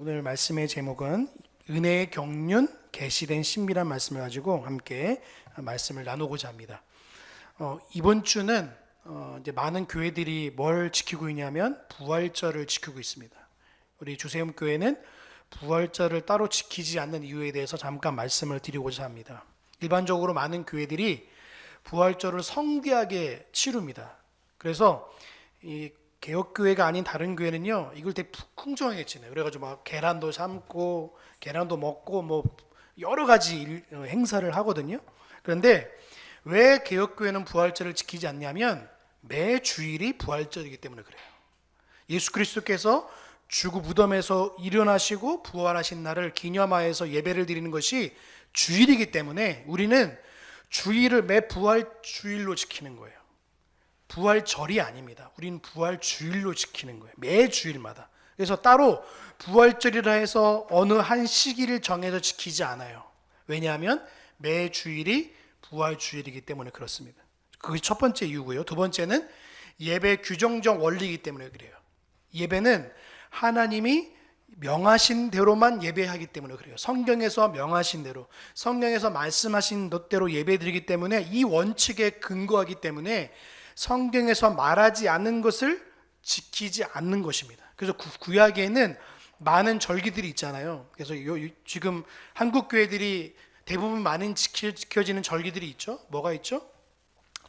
오늘 말씀의 제목은 은혜의 경륜, 계시된 신비란 말씀을 가지고 함께 말씀을 나누고자 합니다. 이번 주는 이제 많은 교회들이 뭘 지키고 있냐면 부활절을 지키고 있습니다. 우리 주세움 교회는 부활절을 따로 지키지 않는 이유에 대해서 잠깐 말씀을 드리고자 합니다. 일반적으로 많은 교회들이 부활절을 성대하게 치릅니다. 그래서 이 개혁교회가 아닌 다른 교회는요, 이걸 되게 풍성하게 지내요. 그래가지고 막 계란도 삶고 계란도 먹고 뭐 여러 가지 행사를 하거든요. 그런데 왜 개혁교회는 부활절을 지키지 않냐면 매 주일이 부활절이기 때문에 그래요. 예수 그리스도께서 죽고 무덤에서 일어나시고 부활하신 날을 기념하여서 예배를 드리는 것이 주일이기 때문에 우리는 주일을 매 부활주일로 지키는 거예요. 부활절이 아닙니다. 우리는 부활주일로 지키는 거예요. 매 주일마다. 그래서 따로 부활절이라 해서 어느 한 시기를 정해서 지키지 않아요. 왜냐하면 매 주일이 부활주일이기 때문에 그렇습니다. 그게 첫 번째 이유고요. 두 번째는 예배 규정적 원리이기 때문에 그래요. 예배는 하나님이 명하신 대로만 예배하기 때문에 그래요. 성경에서 명하신 대로, 성경에서 말씀하신 것대로 예배드리기 때문에 이 원칙에 근거하기 때문에 성경에서 말하지 않는 것을 지키지 않는 것입니다. 그래서 구약에는 많은 절기들이 있잖아요. 그래서 지금 한국 교회들이 대부분 많은 지켜지는 절기들이 있죠. 뭐가 있죠?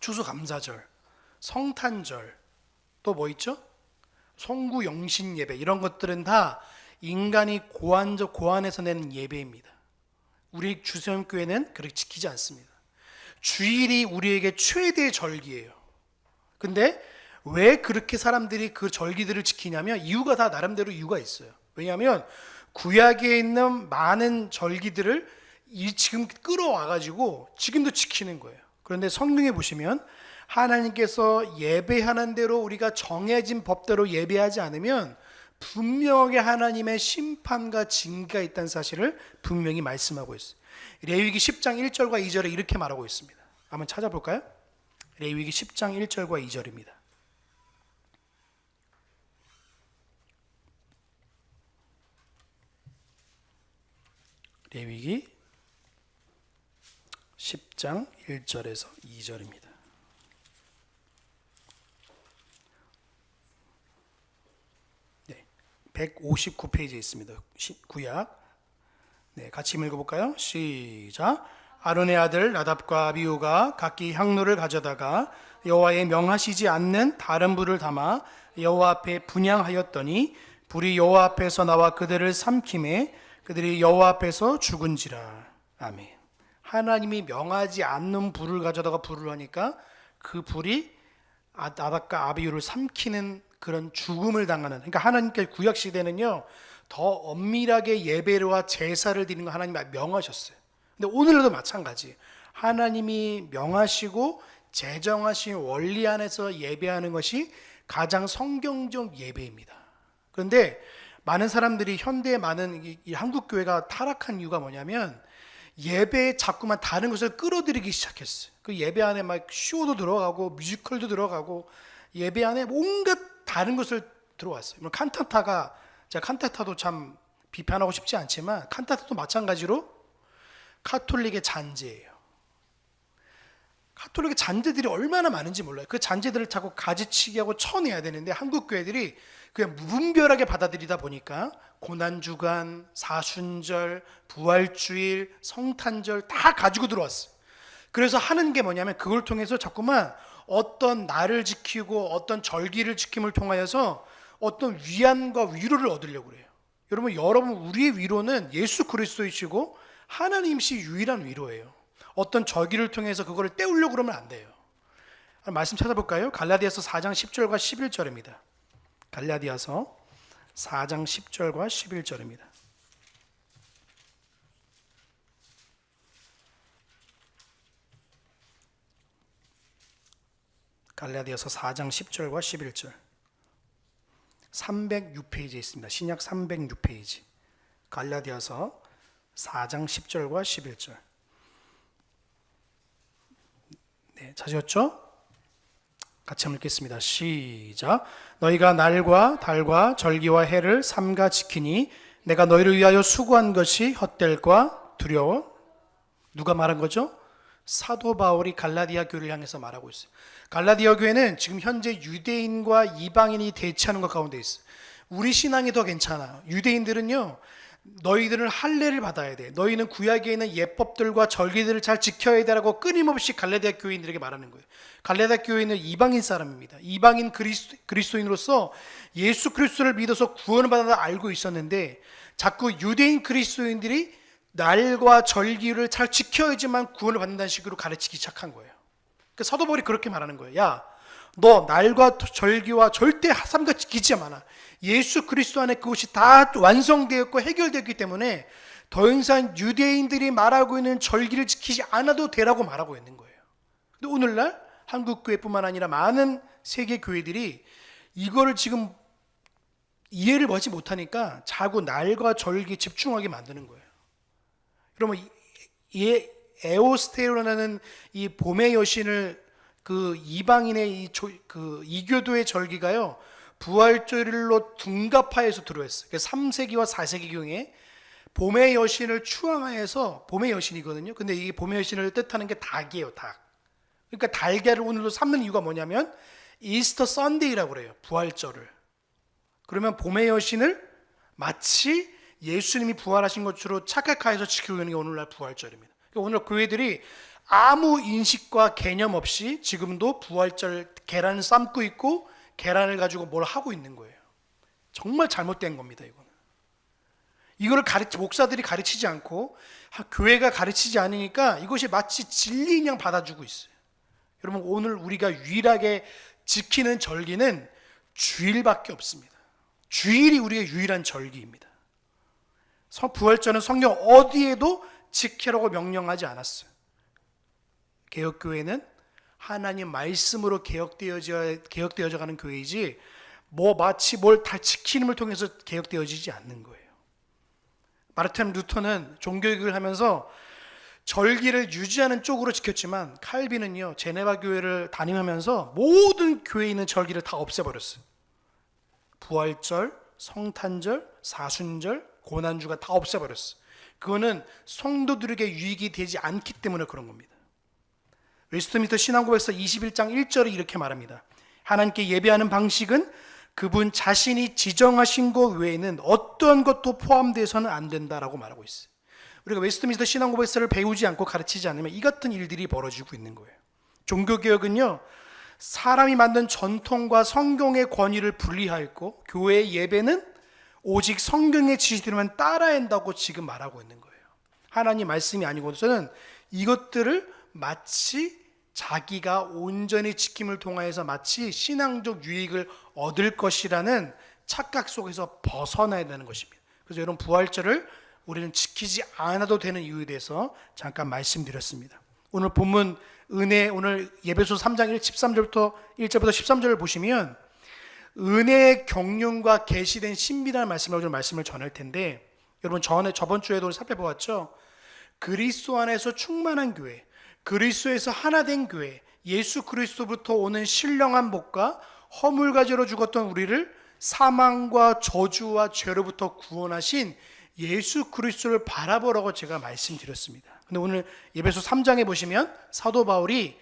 추수감사절, 성탄절, 또 뭐 있죠? 성구영신 예배, 이런 것들은 다 인간이 고안해서 내는 예배입니다. 우리 주세움교회는 그렇게 지키지 않습니다. 주일이 우리에게 최대의 절기예요. 근데 왜 그렇게 사람들이 그 절기들을 지키냐면 이유가 다 나름대로 이유가 있어요. 왜냐하면 구약에 있는 많은 절기들을 지금 끌어와가지고 지금도 지키는 거예요. 그런데 성경에 보시면 하나님께서 예배하는 대로 우리가 정해진 법대로 예배하지 않으면 분명하게 하나님의 심판과 징계가 있다는 사실을 분명히 말씀하고 있어요. 레위기 10장 1절과 2절에 이렇게 말하고 있습니다. 한번 찾아볼까요? 레위기 10장 1절과 2절입니다. 레위기 10장 1절에서 2절입니다. 네, 159페이지에 있습니다. 구약. 네, 같이 읽어볼까요? 시작. 아론의 아들 나답과 아비후가 각기 향로를 가져다가 여호와의 명하시지 않는 다른 불을 담아 여호와 앞에 분향하였더니 불이 여호와 앞에서 나와 그들을 삼킴에 그들이 여호와 앞에서 죽은지라. 아멘. 하나님이 명하지 않는 불을 가져다가 불을 하니까 그 불이 나답과 아비후를 삼키는 그런 죽음을 당하는, 그러니까 하나님께 구약 시대는요 더 엄밀하게 예배와 제사를 드리는 거 하나님이 명하셨어요. 근데 오늘도 마찬가지. 하나님이 명하시고 제정하신 원리 안에서 예배하는 것이 가장 성경적 예배입니다. 그런데 많은 사람들이 현대의 많은 이 한국 교회가 타락한 이유가 뭐냐면 예배에 자꾸만 다른 것을 끌어들이기 시작했어요. 그 예배 안에 막 쇼도 들어가고 뮤지컬도 들어가고 예배 안에 온갖 다른 것을 들어왔어요. 칸타타가, 제가 칸타타도 참 비판하고 싶지 않지만 칸타타도 마찬가지로 카톨릭의 잔재예요. 카톨릭의 잔재들이 얼마나 많은지 몰라요. 그 잔재들을 자꾸 가지치기 하고 쳐내야 되는데 한국 교회들이 그냥 무분별하게 받아들이다 보니까 고난주간, 사순절, 부활주일, 성탄절 다 가지고 들어왔어요. 그래서 하는 게 뭐냐면 그걸 통해서 자꾸만 어떤 날을 지키고 어떤 절기를 지킴을 통하여서 어떤 위안과 위로를 얻으려고 그래요. 여러분 우리의 위로는 예수 그리스도이시고 하나님이시 유일한 위로예요. 어떤 절기를 통해서 그거를 때우려고 그러면 안 돼요. 말씀 찾아볼까요? 갈라디아서 4장 10절과 11절입니다. 갈라디아서 4장 10절과 11절입니다. 갈라디아서 4장 10절과 11절. 306페이지에 있습니다. 신약 306페이지. 갈라디아서 4장 10절과 11절. 네, 찾으셨죠? 같이 한번 읽겠습니다. 시작. 너희가 날과 달과 절기와 해를 삼가 지키니 내가 너희를 위하여 수고한 것이 헛될까 두려워. 누가 말한 거죠? 사도 바울이 갈라디아 교회를 향해서 말하고 있어요. 갈라디아 교회는 지금 현재 유대인과 이방인이 대치하는 것 가운데 있어요. 우리 신앙이 더 괜찮아요. 유대인들은요, 너희들은 할례를 받아야 돼. 너희는 구약에 있는 예법들과 절기들을 잘 지켜야 되라고 끊임없이 갈라디아 교인들에게 말하는 거예요. 갈라디아 교인은 이방인 사람입니다. 이방인 그리스도인으로서 예수 그리스도를 믿어서 구원을 받아 알고 있었는데, 자꾸 유대인 그리스도인들이 날과 절기를 잘 지켜야지만 구원을 받는다는 식으로 가르치기 시작한 거예요. 그러니까 사도 바울이 그렇게 말하는 거예요. 야, 너 날과 절기와 절대 삼가 지키지 마라. 예수 그리스도 안에 그것이 다 완성되었고 해결되었기 때문에 더 이상 유대인들이 말하고 있는 절기를 지키지 않아도 되라고 말하고 있는 거예요. 근데 오늘날 한국 교회뿐만 아니라 많은 세계 교회들이 이거를 지금 이해를 하지 못하니까 자꾸 날과 절기에 집중하게 만드는 거예요. 그러면 이 에오스테로라는 이 봄의 여신을 그 이방인의 그 이교도의 절기가요, 부활절로 둔갑하여서 들어왔어요. 3세기와 4세기경에 봄의 여신을 추앙하여서, 봄의 여신이거든요. 근데 이 봄의 여신을 뜻하는 게 닭이에요, 닭. 그러니까 달걀을 오늘도 삼는 이유가 뭐냐면 이스터 선데이라고 그래요, 부활절을. 그러면 봄의 여신을 마치 예수님이 부활하신 것으로 착각하여서 지키고 있는 게 오늘날 부활절입니다. 그러니까 오늘 교회들이 아무 인식과 개념 없이 지금도 부활절 계란을 삶고 있고 계란을 가지고 뭘 하고 있는 거예요. 정말 잘못된 겁니다. 이거를 목사들이 가르치지 않고 교회가 가르치지 않으니까 이것이 마치 진리인 양 받아주고 있어요. 여러분, 오늘 우리가 유일하게 지키는 절기는 주일밖에 없습니다. 주일이 우리의 유일한 절기입니다. 부활절은 성경 어디에도 지키라고 명령하지 않았어요. 개혁교회는 하나님 말씀으로 개혁되어져 가는 교회이지 마치 뭘 다 지키는을 통해서 개혁되어지지 않는 거예요. 마르틴 루터는 종교개혁을 하면서 절기를 유지하는 쪽으로 지켰지만, 칼빈은요, 제네바 교회를 다니면서 모든 교회에 있는 절기를 다 없애버렸어요. 부활절, 성탄절, 사순절, 고난주가 다 없애버렸어요. 그거는 성도들에게 유익이 되지 않기 때문에 그런 겁니다. 웨스트민스터 신앙고백서 21장 1절에 이렇게 말합니다. 하나님께 예배하는 방식은 그분 자신이 지정하신 것 외에는 어떠한 것도 포함되어서는 안 된다라고 말하고 있어요. 우리가 웨스트민스터 신앙고백서를 배우지 않고 가르치지 않으면 이 같은 일들이 벌어지고 있는 거예요. 종교개혁은요, 사람이 만든 전통과 성경의 권위를 분리하였고, 교회의 예배는 오직 성경의 지시대로만 따라야 한다고 지금 말하고 있는 거예요. 하나님 말씀이 아니고서는 이것들을 마치 자기가 온전히 지킴을 통하여서 마치 신앙적 유익을 얻을 것이라는 착각 속에서 벗어나야 되는 것입니다. 그래서 여러분, 부활절을 우리는 지키지 않아도 되는 이유에 대해서 잠깐 말씀드렸습니다. 오늘 본문 은혜, 오늘 예배소 3장 1절부터 13절을 보시면 은혜의 경륜과 계시된 신비라는 말씀을 전할 텐데, 여러분, 저번 주에도 살펴보았죠. 그리스도 안에서 충만한 교회, 그리스도에서 하나된 교회, 예수 그리스도부터 오는 신령한 복과 허물 가지러 죽었던 우리를 사망과 저주와 죄로부터 구원하신 예수 그리스도를 바라보라고 제가 말씀드렸습니다. 근데 오늘 예배소 3장에 보시면 사도 바울이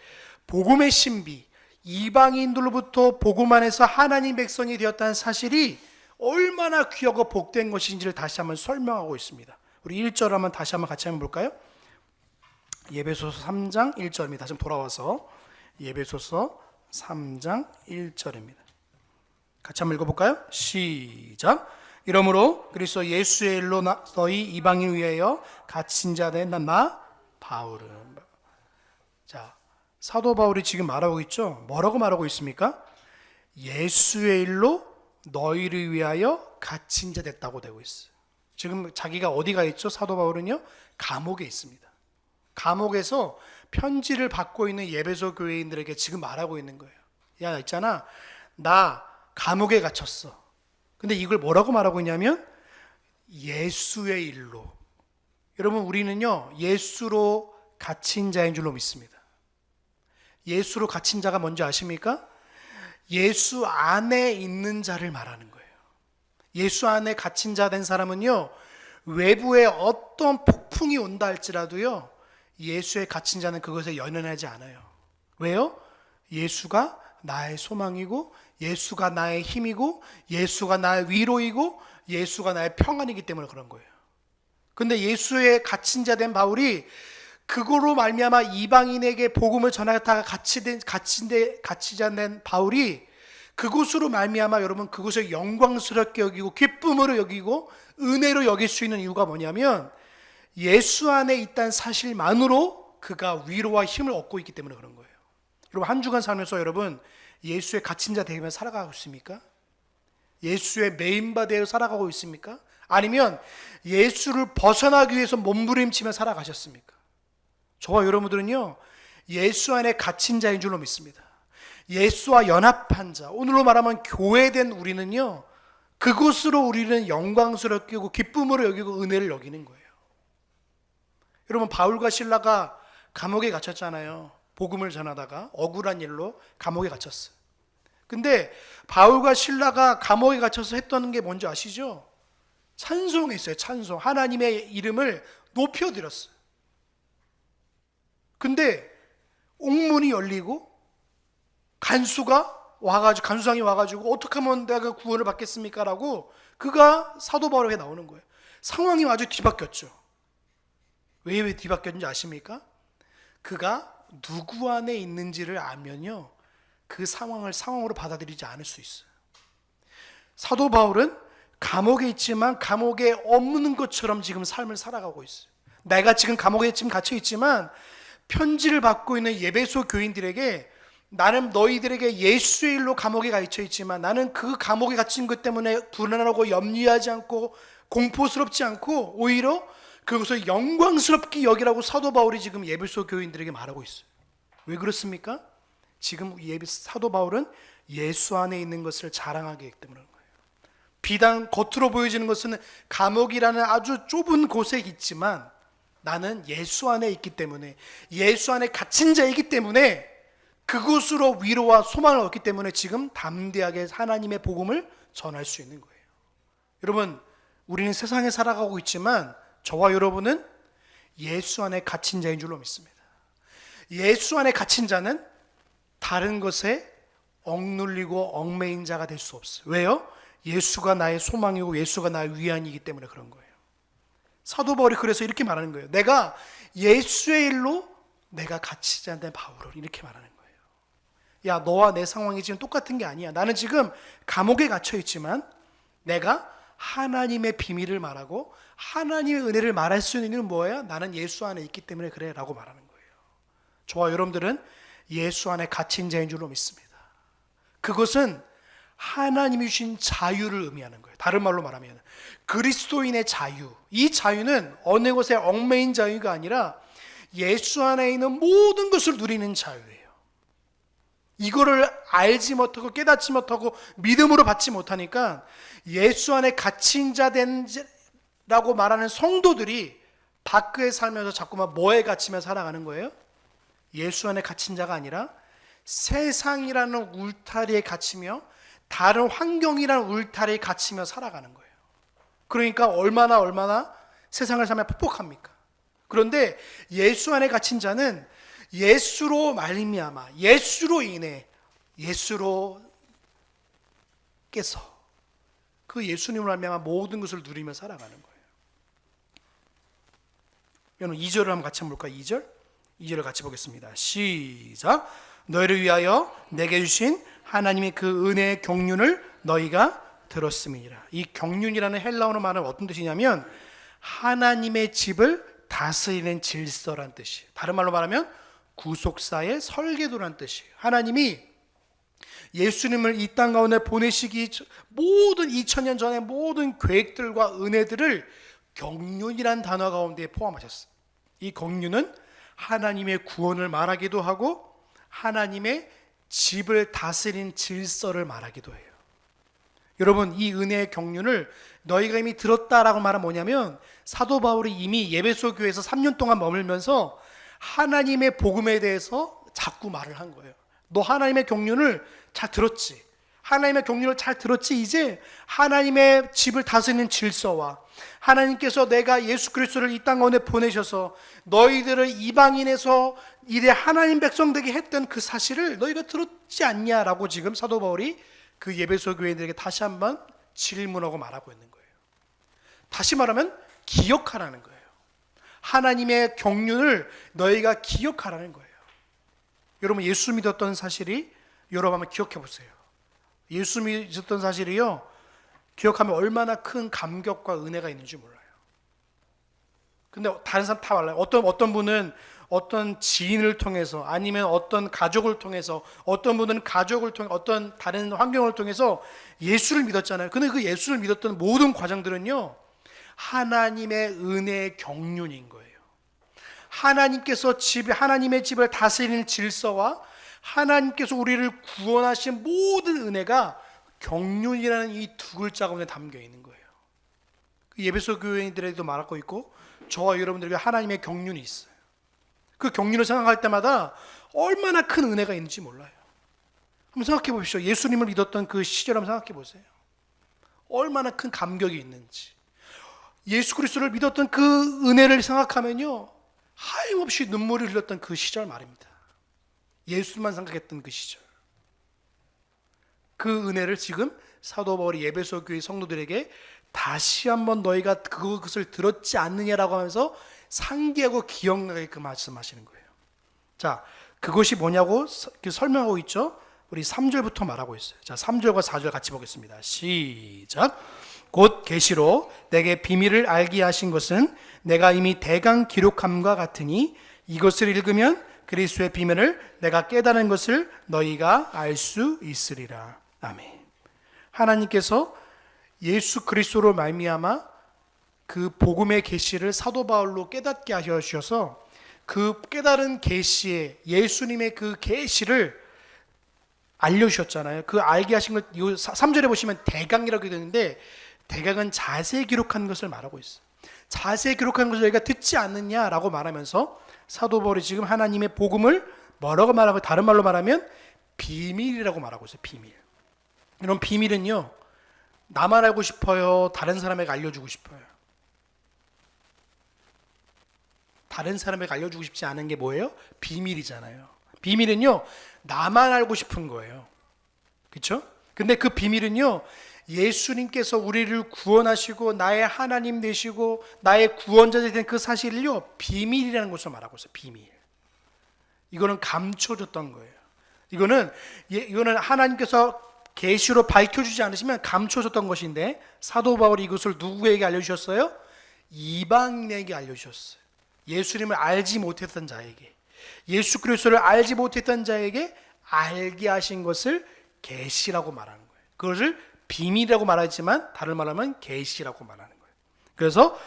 복음의 신비, 이방인들로부터 복음 안에서 하나님 백성이 되었다는 사실이 얼마나 귀하고 복된 것인지를 다시 한번 설명하고 있습니다. 우리 1절 한번 다시 한번 같이 한번 볼까요? 예배소서 3장 1절입니다. 다시 돌아와서 예배소서 3장 1절입니다. 같이 한번 읽어볼까요? 시작. 이러므로 그리스도 예수의 일로 너희 이방인 위하여 갇힌 자 된 나 바울은. 자, 사도 바울이 지금 말하고 있죠. 뭐라고 말하고 있습니까? 예수의 일로 너희를 위하여 갇힌 자 됐다고 되고 있어요. 지금 자기가 어디가 있죠? 사도 바울은요, 감옥에 있습니다. 감옥에서 편지를 받고 있는 예배소 교회인들에게 지금 말하고 있는 거예요. 야, 있잖아, 나 감옥에 갇혔어. 근데 이걸 뭐라고 말하고 있냐면 예수의 일로. 여러분, 우리는요, 예수로 갇힌 자인 줄로 믿습니다. 예수로 갇힌 자가 뭔지 아십니까? 예수 안에 있는 자를 말하는 거예요. 예수 안에 갇힌 자 된 사람은요, 외부에 어떤 폭풍이 온다 할지라도요, 예수에 갇힌 자는 그것에 연연하지 않아요. 왜요? 예수가 나의 소망이고, 예수가 나의 힘이고, 예수가 나의 위로이고, 예수가 나의 평안이기 때문에 그런 거예요. 근데 예수에 갇힌 자 된 바울이 그거로 말미암아 이방인에게 복음을 전하다가 갇히자 된 바울이 그곳으로 말미암아 여러분 그곳을 영광스럽게 여기고 기쁨으로 여기고 은혜로 여길 수 있는 이유가 뭐냐면 예수 안에 있다는 사실만으로 그가 위로와 힘을 얻고 있기 때문에 그런 거예요. 여러분 한 주간 살면서 여러분 예수에 갇힌 자 되면 살아가고 있습니까? 예수의 메인바디로 살아가고 있습니까? 아니면 예수를 벗어나기 위해서 몸부림치며 살아가셨습니까? 저와 여러분들은요, 예수 안에 갇힌 자인 줄로 믿습니다. 예수와 연합한 자, 오늘로 말하면 교회된 우리는요, 그곳으로 우리는 영광스럽게 여기고 기쁨으로 여기고 은혜를 여기는 거예요. 여러분 바울과 실라가 감옥에 갇혔잖아요. 복음을 전하다가 억울한 일로 감옥에 갇혔어요. 근데 바울과 실라가 감옥에 갇혀서 했던 게 뭔지 아시죠? 찬송했어요. 찬송. 하나님의 이름을 높여드렸어요. 근데 옥문이 열리고 간수상이 와가지고 어떻게 하면 내가 구원을 받겠습니까? 라고 그가 사도 바울에게 나오는 거예요. 상황이 아주 뒤바뀌었죠. 왜 뒤바뀌었는지 아십니까? 그가 누구 안에 있는지를 알면요, 그 상황을 상황으로 받아들이지 않을 수 있어요. 사도 바울은 감옥에 있지만 감옥에 없는 것처럼 지금 삶을 살아가고 있어요. 내가 지금 감옥에 지금 갇혀 있지만 편지를 받고 있는 에베소 교인들에게 나는 너희들에게 예수의 일로 감옥에 갇혀 있지만 나는 그 감옥에 갇힌 것 때문에 불안하고 염려하지 않고 공포스럽지 않고 오히려 그것을 영광스럽게 여기라고 사도 바울이 지금 에베소 교인들에게 말하고 있어요. 왜 그렇습니까? 지금 사도 바울은 예수 안에 있는 것을 자랑하기 때문에 그런 거예요. 비단 겉으로 보여지는 것은 감옥이라는 아주 좁은 곳에 있지만 나는 예수 안에 있기 때문에, 예수 안에 갇힌 자이기 때문에 그곳으로 위로와 소망을 얻기 때문에 지금 담대하게 하나님의 복음을 전할 수 있는 거예요. 여러분, 우리는 세상에 살아가고 있지만 저와 여러분은 예수 안에 갇힌 자인 줄로 믿습니다. 예수 안에 갇힌 자는 다른 것에 억눌리고 얽매인 자가 될 수 없어요. 왜요? 예수가 나의 소망이고 예수가 나의 위안이기 때문에 그런 거예요. 사도 바울이 그래서 이렇게 말하는 거예요. 내가 예수의 일로 내가 갇히지 않는 바울을 이렇게 말하는 거예요. 야, 너와 내 상황이 지금 똑같은 게 아니야. 나는 지금 감옥에 갇혀 있지만 내가 하나님의 비밀을 말하고 하나님의 은혜를 말할 수 있는 이유는 뭐예요? 나는 예수 안에 있기 때문에 그래 라고 말하는 거예요. 저와 여러분들은 예수 안에 갇힌 자인 줄로 믿습니다. 그것은 하나님이 주신 자유를 의미하는 거예요. 다른 말로 말하면 그리스도인의 자유. 이 자유는 어느 것에 얽매인 자유가 아니라 예수 안에 있는 모든 것을 누리는 자유예요. 이거를 알지 못하고 깨닫지 못하고 믿음으로 받지 못하니까 예수 안에 갇힌 자 된라고 말하는 성도들이 밖에 살면서 자꾸만 뭐에 갇히며 살아가는 거예요? 예수 안에 갇힌 자가 아니라 세상이라는 울타리에 갇히며 다른 환경이라는 울타리에 갇히며 살아가는 거예요. 그러니까 얼마나 세상을 살면 폭복합니까? 그런데 예수 안에 갇힌 자는 예수로 말미암아 예수로 인해 예수로 깨서 그 예수님을 말미암아 모든 것을 누리며 살아가는 거예요. 여러분 2절을 한번 같이 한번 볼까요? 2절을 같이 보겠습니다. 시작. 너희를 위하여 내게 주신 하나님의 그 은혜의 경륜을 너희가 들었음이니라. 이 경륜이라는 헬라어로 말은 어떤 뜻이냐면 하나님의 집을 다스리는 질서란 뜻이에요. 다른 말로 말하면 구속사의 설계도란 뜻이에요. 하나님이 예수님을 이 땅 가운데 보내시기 모든 2000년 전의 모든 계획들과 은혜들을 경륜이란 단어 가운데 포함하셨어요. 이 경륜은 하나님의 구원을 말하기도 하고 하나님의 집을 다스린 질서를 말하기도 해요. 여러분, 이 은혜의 경륜을 너희가 이미 들었다라고 말하면 뭐냐면 사도 바울이 이미 에베소 교회에서 3년 동안 머물면서 하나님의 복음에 대해서 자꾸 말을 한 거예요. 너 하나님의 경륜을 잘 들었지? 하나님의 경륜을 잘 들었지? 이제 하나님의 집을 다스리는 질서와 하나님께서 내가 예수 그리스도를 이 땅 가운데 보내셔서 너희들을 이방인에서 이래 하나님 백성 되게 했던 그 사실을 너희가 들었지 않냐라고 지금 사도 바울이 그 에베소 교회들에게 다시 한번 질문하고 말하고 있는 거예요. 다시 말하면 기억하라는 거예요. 하나님의 경륜을 너희가 기억하라는 거예요. 여러분, 예수 믿었던 사실이 여러분 한번 기억해 보세요. 예수 믿었던 사실이요, 기억하면 얼마나 큰 감격과 은혜가 있는지 몰라요. 근데 다른 사람 다 달라요. 어떤 분은 어떤 지인을 통해서, 아니면 어떤 가족을 통해서, 어떤 분은 가족을 통해 어떤 다른 환경을 통해서 예수를 믿었잖아요. 근데 그 예수를 믿었던 모든 과정들은요, 하나님의 은혜의 경륜인 거예요. 하나님께서 하나님의 집을 다스리는 질서와 하나님께서 우리를 구원하신 모든 은혜가 경륜이라는 이 두 글자 가운데 담겨 있는 거예요. 예배소 교회인들에도 말하고 있고 저와 여러분들에게 하나님의 경륜이 있어요. 그 경륜을 생각할 때마다 얼마나 큰 은혜가 있는지 몰라요. 한번 생각해 보십시오. 예수님을 믿었던 그 시절 한번 생각해 보세요. 얼마나 큰 감격이 있는지. 예수 그리스도를 믿었던 그 은혜를 생각하면요, 하염없이 눈물을 흘렸던 그 시절 말입니다. 예수만 생각했던 그 시절. 그 은혜를 지금 사도 바울이 에베소 교회 성도들에게 다시 한번 너희가 그것을 들었지 않느냐라고 하면서 상기하고 기억나게끔 말씀하시는 거예요. 자, 그것이 뭐냐고 설명하고 있죠. 우리 3절부터 말하고 있어요. 자, 3절과 4절 같이 보겠습니다. 시작. 곧 계시로 내게 비밀을 알게 하신 것은 내가 이미 대강 기록함과 같으니 이것을 읽으면 그리스도의 비밀을 내가 깨달은 것을 너희가 알 수 있으리라. 아멘. 하나님께서 예수 그리스도로 말미암아 그 복음의 계시를 사도 바울로 깨닫게 하셔서 그 깨달은 계시에 예수님의 그 계시를 알려주셨잖아요. 그 알게 하신 걸 3절에 보시면 대강이라고 되는데, 대강은 자세히 기록한 것을 말하고 있어요. 자세히 기록한 것을 너희가 듣지 않느냐라고 말하면서 사도 바울이 지금 하나님의 복음을 뭐라고 말하고, 다른 말로 말하면 비밀이라고 말하고 있어요. 비밀. 이런 비밀은요, 나만 알고 싶어요? 다른 사람에게 알려주고 싶어요? 다른 사람에게 알려주고 싶지 않은 게 뭐예요? 비밀이잖아요. 비밀은요, 나만 알고 싶은 거예요. 그렇죠? 근데 그 비밀은요, 예수님께서 우리를 구원하시고 나의 하나님 되시고 나의 구원자 된 그 사실을요, 비밀이라는 것을 말하고 있어요. 비밀. 이거는 감춰줬던 거예요. 이거는 하나님께서 계시로 밝혀주지 않으시면 감춰줬던 것인데, 사도 바울이 이것을 누구에게 알려주셨어요? 이방인에게 알려주셨어요. 예수님을 알지 못했던 자에게, 예수 그리스도를 알지 못했던 자에게 알게 하신 것을 계시라고 말하는 거예요. 그것을 비밀이라고 말하지만 다른 말로 하면 계시라고 말하는 거예요. 그래서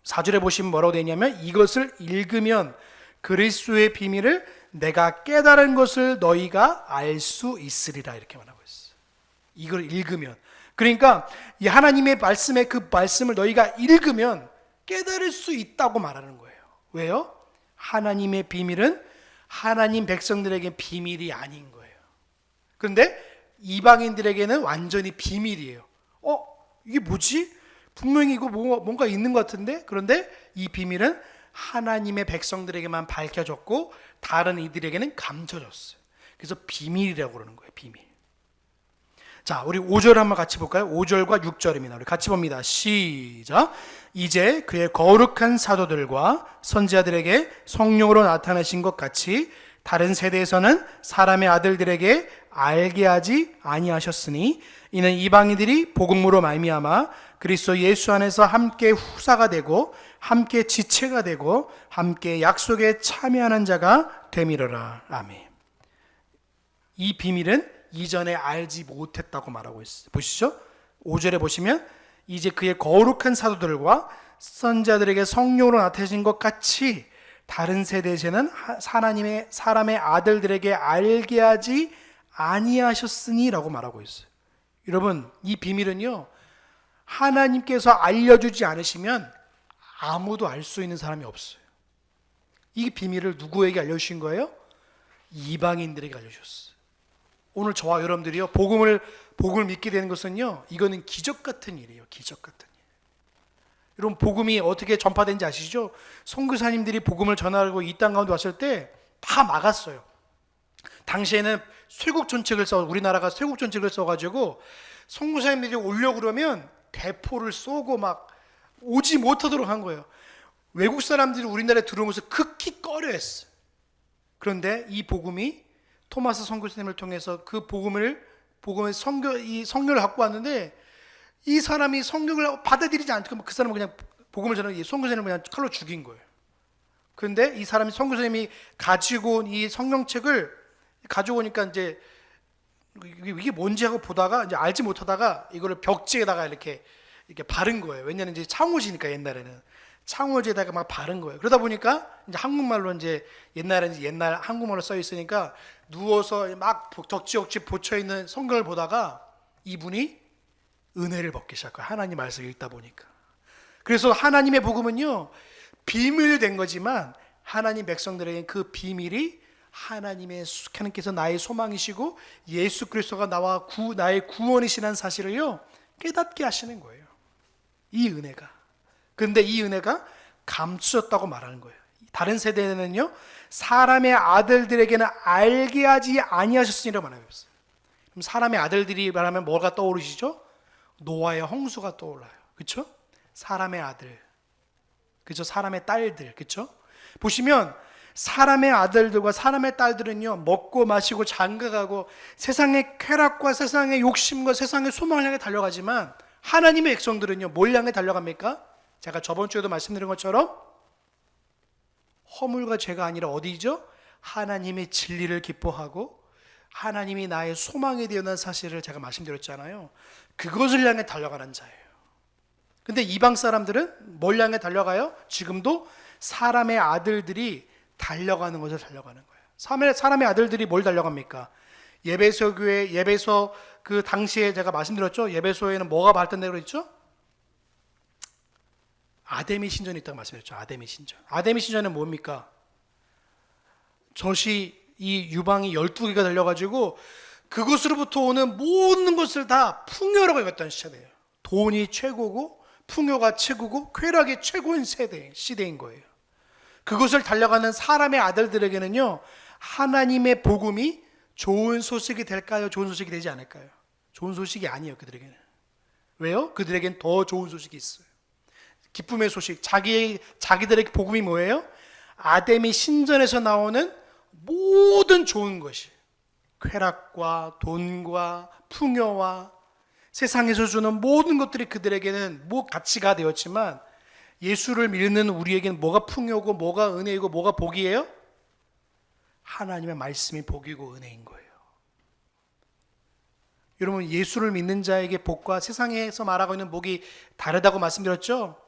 4절에 보시면 뭐라고 되냐면, 이것을 읽으면 그리스도의 비밀을 내가 깨달은 것을 너희가 알 수 있으리라, 이렇게 말하고 있어요. 이걸 읽으면, 그러니까 이 하나님의 말씀의 그 말씀을 너희가 읽으면 깨달을 수 있다고 말하는 거예요. 왜요? 하나님의 비밀은 하나님 백성들에게 비밀이 아닌 거예요. 그런데 이방인들에게는 완전히 비밀이에요. 이게 뭐지? 분명히 이거 뭔가 있는 것 같은데? 그런데 이 비밀은 하나님의 백성들에게만 밝혀졌고 다른 이들에게는 감춰졌어요. 그래서 비밀이라고 그러는 거예요. 비밀. 자, 우리 5절 한번 같이 볼까요? 5절과 6절입니다. 우리 같이 봅니다. 시작. 이제 그의 거룩한 사도들과 선지자들에게 성령으로 나타나신 것 같이 다른 세대에서는 사람의 아들들에게 알게 하지 아니하셨으니 이는 이방인들이 복음으로 말미암아 그리스도 예수 안에서 함께 후사가 되고 함께 지체가 되고 함께 약속에 참여하는 자가 되미르라. 아멘. 이 비밀은 이전에 알지 못했다고 말하고 있어요. 보시죠. 5절에 보시면 이제 그의 거룩한 사도들과 선지자들에게 성령으로 나타내신 것 같이 다른 세대에서는 사람의 아들들에게 알게 하지 아니하셨으니 라고 말하고 있어요. 여러분, 이 비밀은요, 하나님께서 알려주지 않으시면 아무도 알 수 있는 사람이 없어요. 이 비밀을 누구에게 알려주신 거예요? 이방인들에게 알려주셨어요. 오늘 저와 여러분들이요, 복음을 복음을 믿게 되는 것은요, 이거는 기적 같은 일이에요. 기적 같은 일. 여러분, 복음이 어떻게 전파되는지 아시죠? 선교사님들이 복음을 전하고 이 땅 가운데 왔을 때 다 막았어요. 당시에는 우리나라가 쇄국전책을 써가지고 선교사님들이 오려고 그러면 대포를 쏘고 막 오지 못하도록 한 거예요. 외국 사람들이 우리나라에 들어온 것을 극히 꺼려했어요. 그런데 이 복음이 토마스 선교사님을 통해서 그 복음을 성경을 갖고 왔는데, 이 사람이 성경을 받아들이지 않고 그 사람은 그냥 복음을 전하고 선교사님을 그냥 칼로 죽인 거예요. 그런데 이 사람이 선교사님이 가지고 온 이 성경책을 가지고 오니까 이제 이게 뭔지 하고 보다가 이제 알지 못하다가 이거를 벽지에다가 이렇게 바른 거예요. 왜냐면 이제 창호지니까 옛날에는 창호지에다가 막 바른 거예요. 그러다 보니까 이제 한국말로 이제 옛날에는 옛날 한국말로 써 있으니까 누워서 막 덕지덕지 붙여 있는 성경을 보다가 이분이 은혜를 받기 시작해요. 하나님 말씀을 읽다 보니까. 그래서 하나님의 복음은요, 비밀된 거지만 하나님 백성들에게 그 비밀이 하나님께서 나의 소망이시고 예수 그리스도가 나의 구원이시라는 사실을요 깨닫게 하시는 거예요. 이 은혜가. 그런데 이 은혜가 감추었다고 말하는 거예요. 다른 세대는요, 사람의 아들들에게는 알게 하지 아니하셨으니라고 말하고 있어요. 그럼 사람의 아들들이 말하면 뭐가 떠오르시죠? 노아의 홍수가 떠올라요. 그렇죠? 사람의 아들, 그렇죠? 사람의 딸들, 그렇죠? 보시면 사람의 아들들과 사람의 딸들은요, 먹고 마시고 장가가고 세상의 쾌락과 세상의 욕심과 세상의 소망을 향해 달려가지만, 하나님의 백성들은요 뭘 향해 달려갑니까? 제가 저번 주에도 말씀드린 것처럼 허물과 죄가 아니라 어디죠? 하나님의 진리를 기뻐하고 하나님이 나의 소망이 되어난 사실을 제가 말씀드렸잖아요. 그것을 향해 달려가는 자예요. 근데 이방 사람들은 뭘 향해 달려가요? 지금도 사람의 아들들이 달려가는 것을 달려가는 거예요. 사람의 아들들이 뭘 달려갑니까? 예배소 교회, 예배소 그 당시에 제가 말씀드렸죠. 예배소에는 뭐가 발전되고 그랬죠? 아데미 신전이 있다고 말씀드렸죠. 아데미 신전. 아데미 신전은 뭡니까? 이 유방이 12개가 달려가지고 그것으로부터 오는 모든 것을 다 풍요라고 여겼다는 시대예요. 돈이 최고고 풍요가 최고고 쾌락이 최고인 시대인 거예요. 그것을 달려가는 사람의 아들들에게는요, 하나님의 복음이 좋은 소식이 될까요? 좋은 소식이 되지 않을까요? 좋은 소식이 아니에요, 그들에게는. 왜요? 그들에겐 더 좋은 소식이 있어요. 기쁨의 소식. 자기들의 복음이 뭐예요? 아데미 신전에서 나오는 모든 좋은 것이, 쾌락과 돈과 풍요와 세상에서 주는 모든 것들이 그들에게는 가치가 되었지만, 예수를 믿는 우리에게는 뭐가 풍요고 뭐가 은혜이고 뭐가 복이에요? 하나님의 말씀이 복이고 은혜인 거예요. 여러분, 예수를 믿는 자에게 복과 세상에서 말하고 있는 복이 다르다고 말씀드렸죠?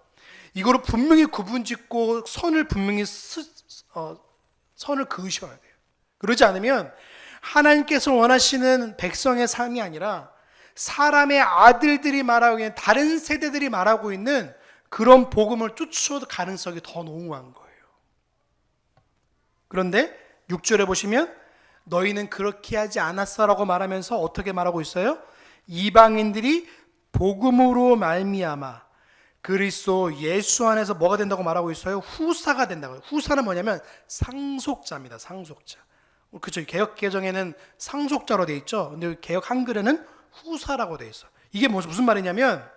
이거를 분명히 구분짓고 선을 그으셔야 돼요. 그러지 않으면 하나님께서 원하시는 백성의 삶이 아니라 사람의 아들들이 말하고 있는, 다른 세대들이 말하고 있는 그런 복음을 쫓아올 가능성이 더 농후한 거예요. 그런데 6절에 보시면 너희는 그렇게 하지 않았어라고 말하면서 어떻게 말하고 있어요? 이방인들이 복음으로 말미암아 그리스도 예수 안에서 뭐가 된다고 말하고 있어요? 후사가 된다고요. 후사는 뭐냐면 상속자입니다. 상속자. 그렇죠. 개역 개정에는 상속자로 돼 있죠. 근데 개역 한글에는 후사라고 돼 있어. 이게 무슨 말이냐면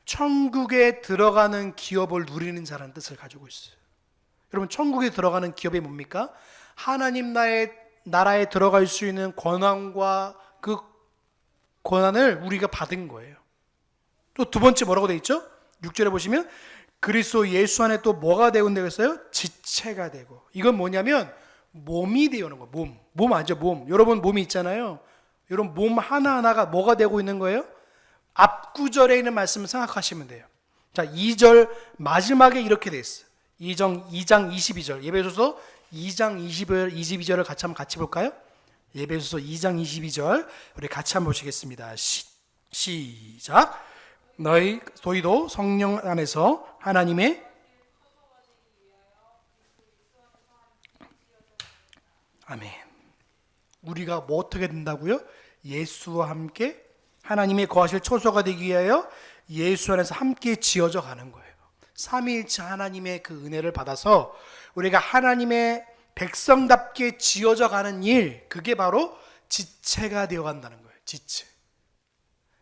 천국에 들어가는 기업을 누리는 자라는 뜻을 가지고 있어요. 여러분, 천국에 들어가는 기업이 뭡니까? 하나님 나라에 들어갈 수 있는 권한과 그 권한을 우리가 받은 거예요. 또 두 번째 뭐라고 돼 있죠? 6절에 보시면 그리스도 예수 안에 또 뭐가 되고 있어요? 지체가 되고. 이건 뭐냐면 몸이 되는 거예요. 몸 아죠? 몸. 여러분 몸이 있잖아요. 여러분 몸 하나하나가 뭐가 되고 있는 거예요? 앞구절에 있는 말씀을 생각하시면 돼요. 자, 2절 마지막에 이렇게 돼 있어요. 2장 22절. 예배소서 2장 22절을 같이 볼까요? 예배소서 2장 22절 우리 같이 한번 보시겠습니다. 시작. 너희도 성령 안에서 하나님의 아멘. 우리가 뭐 어떻게 된다고요? 예수와 함께 하나님의 거하실 처소가 되기 위하여 예수 안에서 함께 지어져 가는 거예요. 삼위일체 하나님의 그 은혜를 받아서 우리가 하나님의 백성답게 지어져 가는 일, 그게 바로 지체가 되어 간다는 거예요. 지체.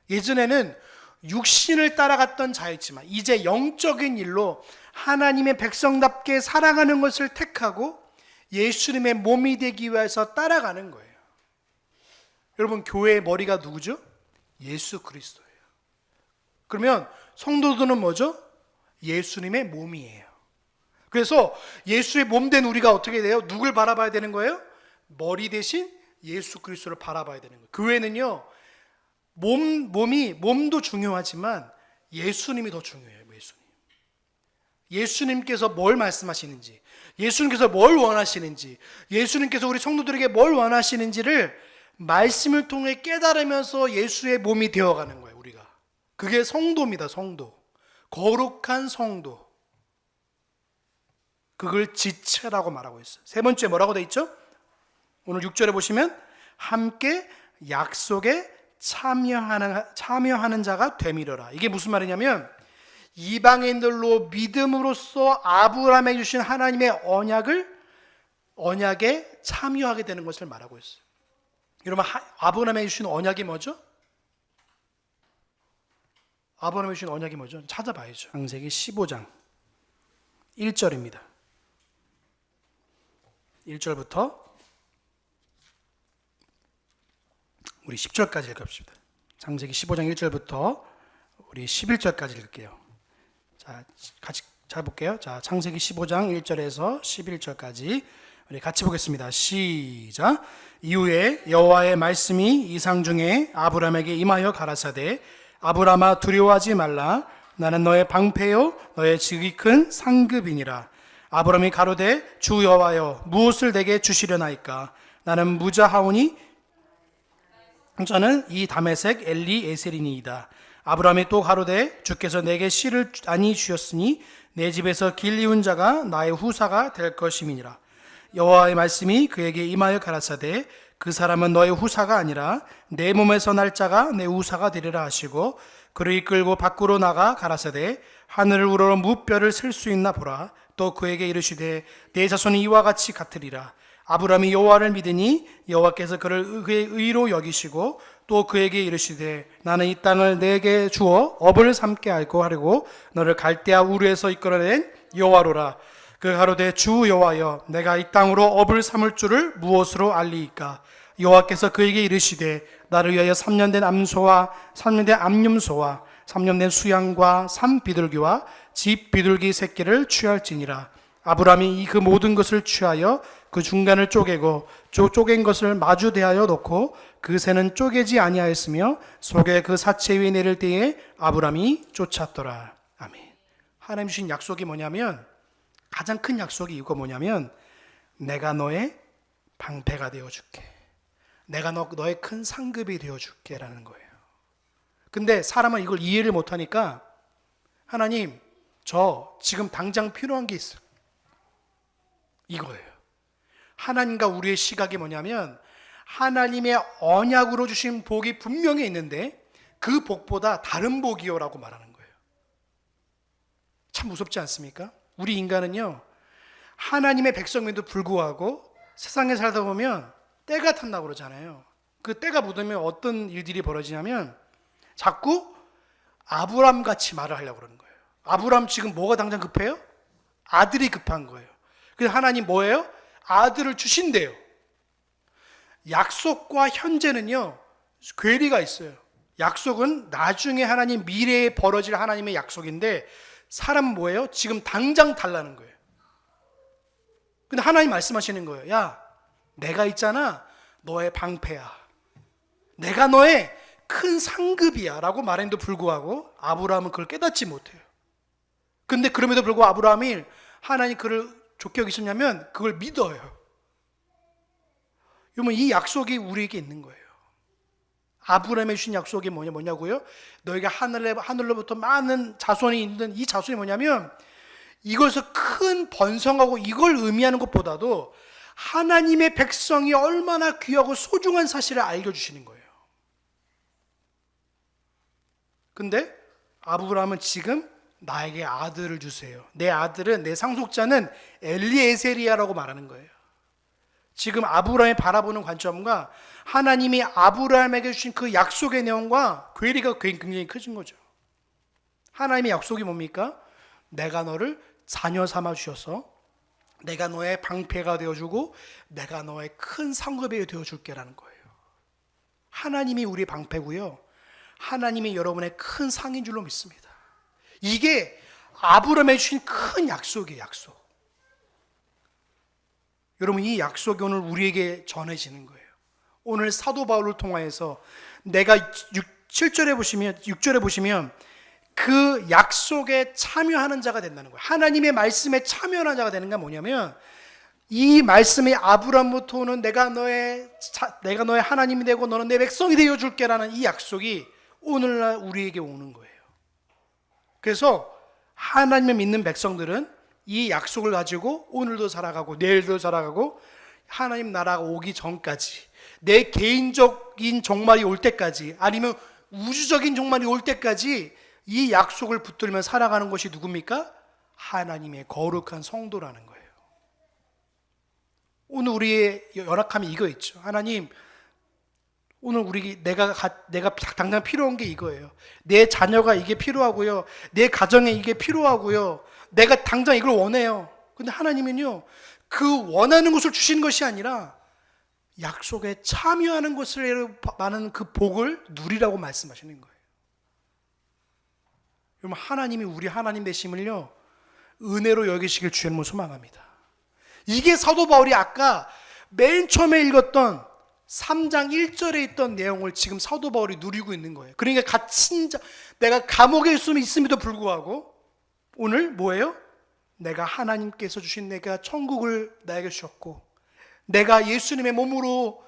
예전에는 육신을 따라갔던 자였지만 이제 영적인 일로 하나님의 백성답게 살아가는 것을 택하고 예수님의 몸이 되기 위해서 따라가는 거예요. 여러분, 교회의 머리가 누구죠? 예수 그리스도예요. 그러면 성도들은 뭐죠? 예수님의 몸이에요. 그래서 예수의 몸 된 우리가 어떻게 돼요? 누굴 바라봐야 되는 거예요? 머리 대신 예수 그리스도를 바라봐야 되는 거예요. 교회는요, 몸도 중요하지만 예수님이 더 중요해요. 예수님께서 뭘 말씀하시는지, 예수님께서 뭘 원하시는지, 예수님께서 우리 성도들에게 뭘 원하시는지를 말씀을 통해 깨달으면서 예수의 몸이 되어가는 거예요. 우리가 그게 성도입니다. 성도, 거룩한 성도. 그걸 지체라고 말하고 있어요. 세 번째 뭐라고 돼 있죠? 오늘 6절에 보시면 함께 약속에 참여하는 자가 되밀어라. 이게 무슨 말이냐면 이방인들로 믿음으로써 아브라함에게 주신 하나님의 언약에 참여하게 되는 것을 말하고 있어요. 여러분, 아브라함에게 주신 언약이 뭐죠? 아브라함에게 주신 언약이 뭐죠? 찾아봐야죠. 창세기 15장 1절입니다. 1절부터 우리 10절까지 읽읍시다. 창세기 15장 1절부터 우리 11절까지 읽을게요. 자, 같이 잘 볼게요. 자, 창세기 15장 1절에서 11절까지 우리 같이 보겠습니다. 시작. 이후에 여호와의 말씀이 이상 중에 아브라함에게 임하여 가라사대 아브라함아 두려워하지 말라. 나는 너의 방패요 너의 지극히 큰 상급이니라. 아브라함이 가로되 주 여호와여 무엇을 내게 주시려나이까. 나는 무자하오니 저는 이 다메섹 엘리에셀이니이다. 아브라함이 또 가로되 주께서 내게 씨를 아니 주셨으니 내 집에서 길 이은 자가 나의 후사가 될 것임이니라. 여호와의 말씀이 그에게 임하여 가라사대 그 사람은 너의 후사가 아니라 내 몸에서 날 자가 내 후사가 되리라 하시고 그를 이끌고 밖으로 나가 가라사대 하늘을 우러러 무뼈를 셀 수 있나 보라. 또 그에게 이르시되 내 자손이 이와 같이 같으리라. 아브라함이 여호와를 믿으니 여호와께서 그를 그의 의로 여기시고 또 그에게 이르시되 나는 이 땅을 내게 주어 업을 삼게 하고 하려고 너를 갈대아 우르에서 이끌어낸 여호와로라. 그 가로되 주 여호와여 내가 이 땅으로 업을 삼을 줄을 무엇으로 알리이까. 여호와께서 그에게 이르시되 나를 위하여 3년 된 암소와 3년 된 암염소와 3년 된 수양과 산비둘기와 집 비둘기 새끼를 취할지니라. 아브라함이 그 모든 것을 취하여 그 중간을 쪼개고 쪼갠 것을 마주 대하여 놓고 그 새는 쪼개지 아니하였으며 속에 그 사체 위에 내릴 때에 아브라함이 쫓았더라. 아멘. 하나님 주신 약속이 뭐냐면, 가장 큰 약속이 이거 뭐냐면 내가 너의 방패가 되어줄게, 내가 너의 큰 상급이 되어줄게 라는 거예요. 근데 사람은 이걸 이해를 못하니까 하나님 저 지금 당장 필요한 게 있어요, 이거예요. 하나님과 우리의 시각이 뭐냐면 하나님의 언약으로 주신 복이 분명히 있는데 그 복보다 다른 복이요라고 말하는 거예요. 참 무섭지 않습니까? 우리 인간은요, 하나님의 백성임에도 불구하고 세상에 살다 보면 때가 탔다고 그러잖아요. 그 때가 묻으면 어떤 일들이 벌어지냐면 자꾸 아브라함 같이 말을 하려고 그러는 거예요. 아브라함 지금 뭐가 당장 급해요? 아들이 급한 거예요. 그래서 하나님 뭐예요? 아들을 주신대요. 약속과 현재는요 괴리가 있어요. 약속은 나중에 하나님 미래에 벌어질 하나님의 약속인데 사람은 뭐예요? 지금 당장 달라는 거예요. 근데 하나님 말씀하시는 거예요. 야, 내가 있잖아, 너의 방패야, 내가 너의 큰 상급이야 라고 말했는데도 불구하고 아브라함은 그걸 깨닫지 못해요. 근데 그럼에도 불구하고 아브라함이 하나님 그를 좋게 여기셨냐면 그걸 믿어요. 여러분, 이 약속이 우리에게 있는 거예요. 아브라함에 주신 약속이 뭐냐고요? 너희가 하늘로부터 많은 자손이 있는 이 자손이 뭐냐면 이것을 큰 번성하고 이걸 의미하는 것보다도 하나님의 백성이 얼마나 귀하고 소중한 사실을 알려주시는 거예요. 근데 아브라함은 지금 나에게 아들을 주세요. 내 아들은, 내 상속자는 엘리에셀이야라고 말하는 거예요. 지금 아브라함이 바라보는 관점과 하나님이 아브라함에게 주신 그 약속의 내용과 괴리가 굉장히 커진 거죠. 하나님의 약속이 뭡니까? 내가 너를 자녀 삼아 주셔서 내가 너의 방패가 되어주고 내가 너의 큰 상급이 되어줄게라는 거예요. 하나님이 우리의 방패고요, 하나님이 여러분의 큰 상인 줄로 믿습니다. 이게 아브라함에 주신 큰 약속이에요. 약속. 여러분, 이 약속이 오늘 우리에게 전해지는 거예요. 오늘 사도 바울을 통하여서 내가 6절에 보시면 그 약속에 참여하는 자가 된다는 거예요. 하나님의 말씀에 참여하는 자가 되는 게 뭐냐면, 이 말씀이 아브라함부터 오는 내가 너의 하나님이 되고 너는 내 백성이 되어 줄게라는 이 약속이 오늘날 우리에게 오는 거예요. 그래서 하나님을 믿는 백성들은 이 약속을 가지고 오늘도 살아가고 내일도 살아가고 하나님 나라가 오기 전까지, 내 개인적인 종말이 올 때까지, 아니면 우주적인 종말이 올 때까지 이 약속을 붙들며 살아가는 것이 누굽니까? 하나님의 거룩한 성도라는 거예요. 오늘 우리의 연약함이 이거 있죠. 하나님, 오늘 내가 당장 필요한 게 이거예요. 내 자녀가 이게 필요하고요, 내 가정에 이게 필요하고요, 내가 당장 이걸 원해요. 근데 하나님은요, 그 원하는 것을 주시는 것이 아니라 약속에 참여하는 것을 말하는 그 복을 누리라고 말씀하시는 거예요. 여러분, 하나님이 우리 하나님 되심을요, 은혜로 여기시길 주님은 소망합니다. 이게 사도 바울이 아까 맨 처음에 읽었던 3장 1절에 있던 내용을 지금 사도 바울이 누리고 있는 거예요. 그러니까 갇힌 자, 내가 감옥에 있음에도 불구하고 오늘 뭐예요? 내가 하나님께서 주신 내가 천국을 나에게 주셨고, 내가 예수님의 몸으로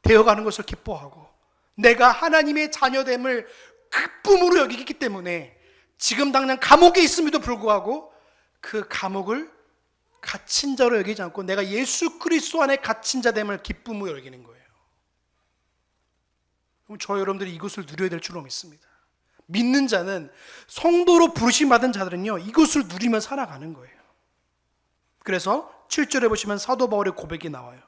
되어가는 것을 기뻐하고, 내가 하나님의 자녀됨을 기쁨으로 여기기 때문에 지금 당장 감옥에 있음에도 불구하고 그 감옥을 갇힌 자로 여기지 않고 내가 예수 그리스도 안에 갇힌 자됨을 기쁨으로 여기는 거예요. 그럼 저 여러분들이 이것을 누려야 될 줄로 믿습니다. 믿는 자는, 성도로 부르심 받은 자들은요, 이것을 누리며 살아가는 거예요. 그래서 7절에 보시면 사도 바울의 고백이 나와요.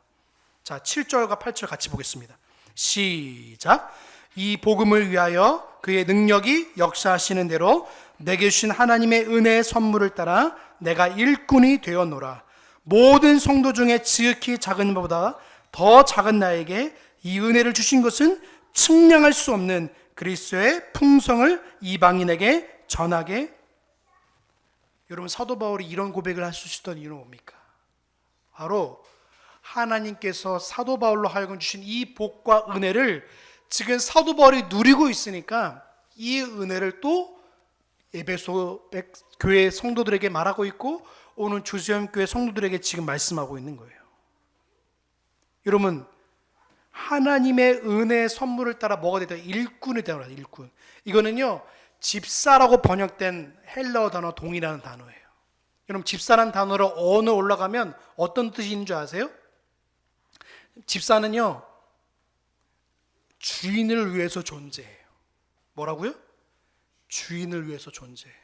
자, 7절과 8절 같이 보겠습니다. 시작. 이 복음을 위하여 그의 능력이 역사하시는 대로 내게 주신 하나님의 은혜의 선물을 따라 내가 일꾼이 되었노라. 모든 성도 중에 지극히 작은 것보다 더 작은 나에게 이 은혜를 주신 것은 측량할 수 없는 그리스도의 풍성을 이방인에게 전하게. 여러분, 사도 바울이 이런 고백을 할 수 있었던 이유는 뭡니까? 바로 하나님께서 사도 바울로 하여금 주신 이 복과 은혜를 지금 사도 바울이 누리고 있으니까 이 은혜를 또 에베소 교회 성도들에게 말하고 있고, 오늘 주수영 교회 성도들에게 지금 말씀하고 있는 거예요. 여러분, 하나님의 은혜의 선물을 따라 뭐가 되다? 일꾼이 되어라. 일꾼. 이거는요, 집사라고 번역된 헬라어 단어 동이라는 단어예요. 여러분, 집사라는 단어로 어느 올라가면 어떤 뜻이 있는 줄 아세요? 집사는요, 주인을 위해서 존재해요. 뭐라고요? 주인을 위해서 존재해요.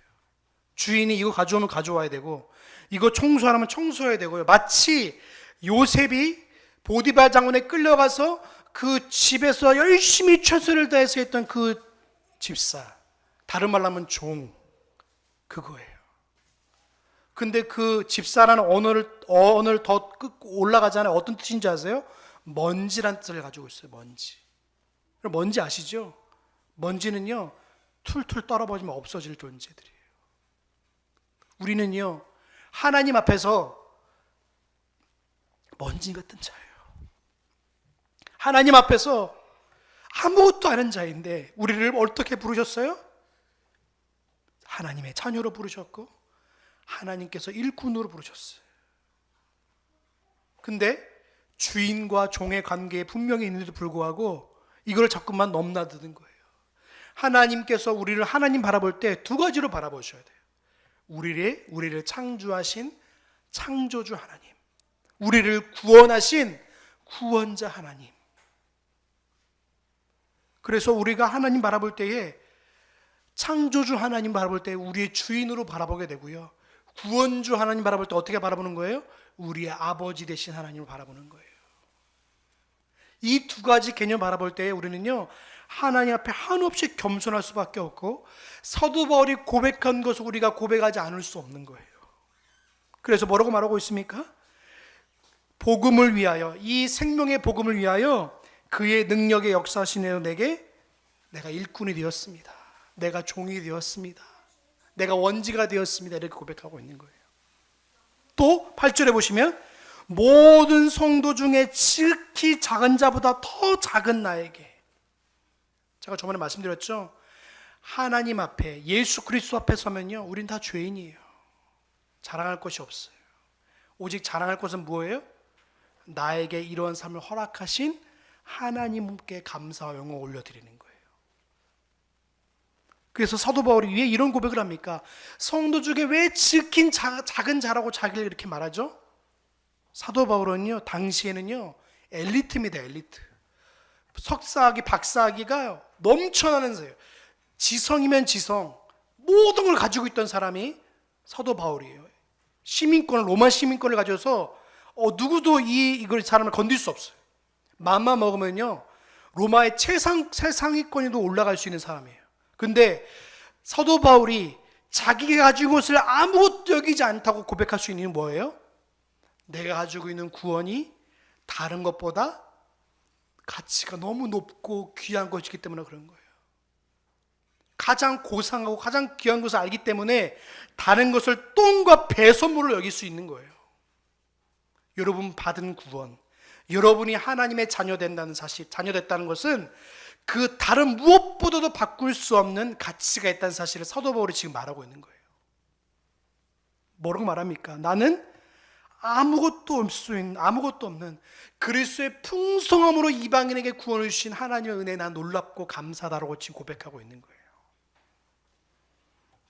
주인이 이거 가져오면 가져와야 되고, 이거 청소하면 청소해야 되고요. 마치 요셉이 보디발 장군에 끌려가서 그 집에서 열심히 최선을 다해서 했던 그 집사, 다른 말로 하면 종, 그거예요. 근데 그 집사라는 언어를 더 올라가잖아요. 어떤 뜻인지 아세요? 먼지란 뜻을 가지고 있어요. 먼지 아시죠? 먼지는요, 툴툴 떨어버리면 없어질 존재들이에요. 우리는요, 하나님 앞에서 먼지 같은 자예요. 하나님 앞에서 아무것도 아닌 자인데 우리를 어떻게 부르셨어요? 하나님의 자녀로 부르셨고, 하나님께서 일꾼으로 부르셨어요. 근데 주인과 종의 관계에 분명히 있는데도 불구하고 이걸 자꾸만 넘나드는 거예요. 하나님께서 우리를 하나님 바라볼 때 두 가지로 바라보셔야 돼요. 우리를 창조하신 창조주 하나님, 우리를 구원하신 구원자 하나님. 그래서 우리가 하나님 바라볼 때에 창조주 하나님 바라볼 때 우리의 주인으로 바라보게 되고요. 구원주 하나님 바라볼 때 어떻게 바라보는 거예요? 우리의 아버지 되신 하나님을 바라보는 거예요. 이 두 가지 개념 바라볼 때 우리는요, 하나님 앞에 한없이 겸손할 수밖에 없고, 사도 바울이 고백한 것을 우리가 고백하지 않을 수 없는 거예요. 그래서 뭐라고 말하고 있습니까? 복음을 위하여, 이 생명의 복음을 위하여 그의 능력의 역사하시는 내게 내가 일꾼이 되었습니다. 내가 종이 되었습니다. 내가 원지가 되었습니다. 이렇게 고백하고 있는 거예요. 또 8절에 보시면 모든 성도 중에 지극히 작은 자보다 더 작은 나에게, 제가 저번에 말씀드렸죠, 하나님 앞에, 예수 그리스도 앞에 서면요, 우린 다 죄인이에요. 자랑할 것이 없어요. 오직 자랑할 것은 뭐예요? 나에게 이러한 삶을 허락하신 하나님께 감사와 영광을 올려드리는 거예요. 그래서 사도 바울이 왜 이런 고백을 합니까? 성도 중에 왜 지극히 작은 자라고 자기를 이렇게 말하죠? 사도 바울은요, 당시에는요, 엘리트입니다. 엘리트. 석사학위, 박사학위가 넘쳐나는 사예요. 지성이면 지성, 모든 걸 가지고 있던 사람이 사도 바울이에요. 시민권을, 로마 시민권을 가져서 누구도 이걸 사람을 건들 수 없어요. 맘만 먹으면요, 로마의 최상위권에도 올라갈 수 있는 사람이에요. 근데 사도 바울이 자기가 가지고 있을 아무것도 여기지 않다고 고백할 수 있는 이유는 뭐예요? 내가 가지고 있는 구원이 다른 것보다 가치가 너무 높고 귀한 것이기 때문에 그런 거예요. 가장 고상하고 가장 귀한 것을 알기 때문에 다른 것을 똥과 배 선물로 여길 수 있는 거예요. 여러분 받은 구원, 여러분이 하나님의 자녀 된다는 사실, 자녀 됐다는 것은 그 다른 무엇보다도 바꿀 수 없는 가치가 있다는 사실을 사도 바울이 지금 말하고 있는 거예요. 뭐라고 말합니까? 나는 아무것도 없는 그리스도의 풍성함으로 이방인에게 구원을 주신 하나님의 은혜에 난 놀랍고 감사하다라고 지금 고백하고 있는 거예요.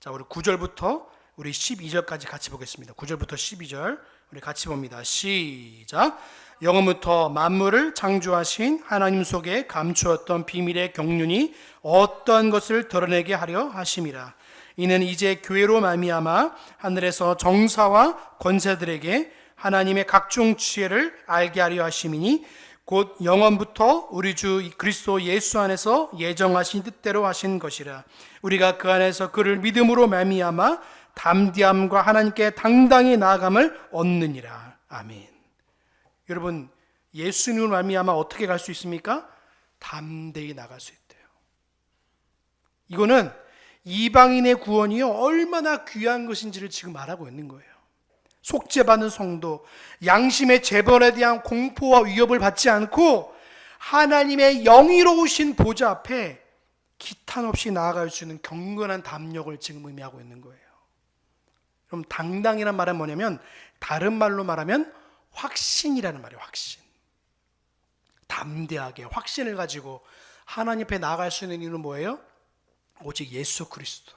자, 우리 9절부터 우리 12절까지 같이 보겠습니다. 9절부터 12절 우리 같이 봅니다. 시작. 영원부터 만물을 창조하신 하나님 속에 감추었던 비밀의 경륜이 어떤 것을 드러내게 하려 하심이라. 이는 이제 교회로 말미암아 하늘에서 정사와 권세들에게 하나님의 각종 지혜를 알게 하려 하심이니 곧 영원부터 우리 주 그리스도 예수 안에서 예정하신 뜻대로 하신 것이라. 우리가 그 안에서 그를 믿음으로 말미암아 담대함과 하나님께 당당히 나아감을 얻느니라. 아멘. 여러분, 예수님으로 말미암아 어떻게 갈 수 있습니까? 담대히 나갈 수 있대요. 이거는 이방인의 구원이요, 얼마나 귀한 것인지를 지금 말하고 있는 거예요. 속죄받은 성도, 양심의 재벌에 대한 공포와 위협을 받지 않고 하나님의 영이로우신 보좌 앞에 기탄 없이 나아갈 수 있는 경건한 담력을 지금 의미하고 있는 거예요. 그럼 당당이란 말은 뭐냐면, 다른 말로 말하면 확신이라는 말이에요. 확신. 담대하게 확신을 가지고 하나님 앞에 나아갈 수 있는 이유는 뭐예요? 오직 예수 그리스도,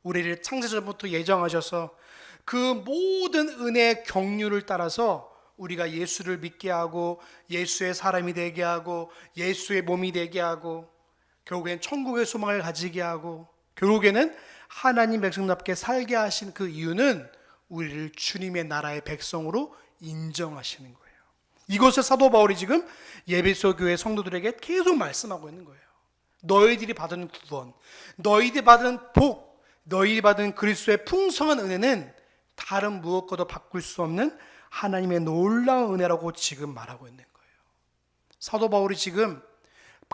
우리를 창세전부터 예정하셔서 그 모든 은혜의 경륜을 따라서 우리가 예수를 믿게 하고 예수의 사람이 되게 하고 예수의 몸이 되게 하고 결국엔 천국의 소망을 가지게 하고 결국에는 하나님 백성답게 살게 하신 그 이유는 우리를 주님의 나라의 백성으로 인정하시는 거예요. 이것을 사도 바울이 지금 예배소 교회 성도들에게 계속 말씀하고 있는 거예요. 너희들이 받은 구원, 너희들이 받은 복, 너희들이 받은 그리스도의 풍성한 은혜는 다른 무엇과도 바꿀 수 없는 하나님의 놀라운 은혜라고 지금 말하고 있는 거예요. 사도 바울이 지금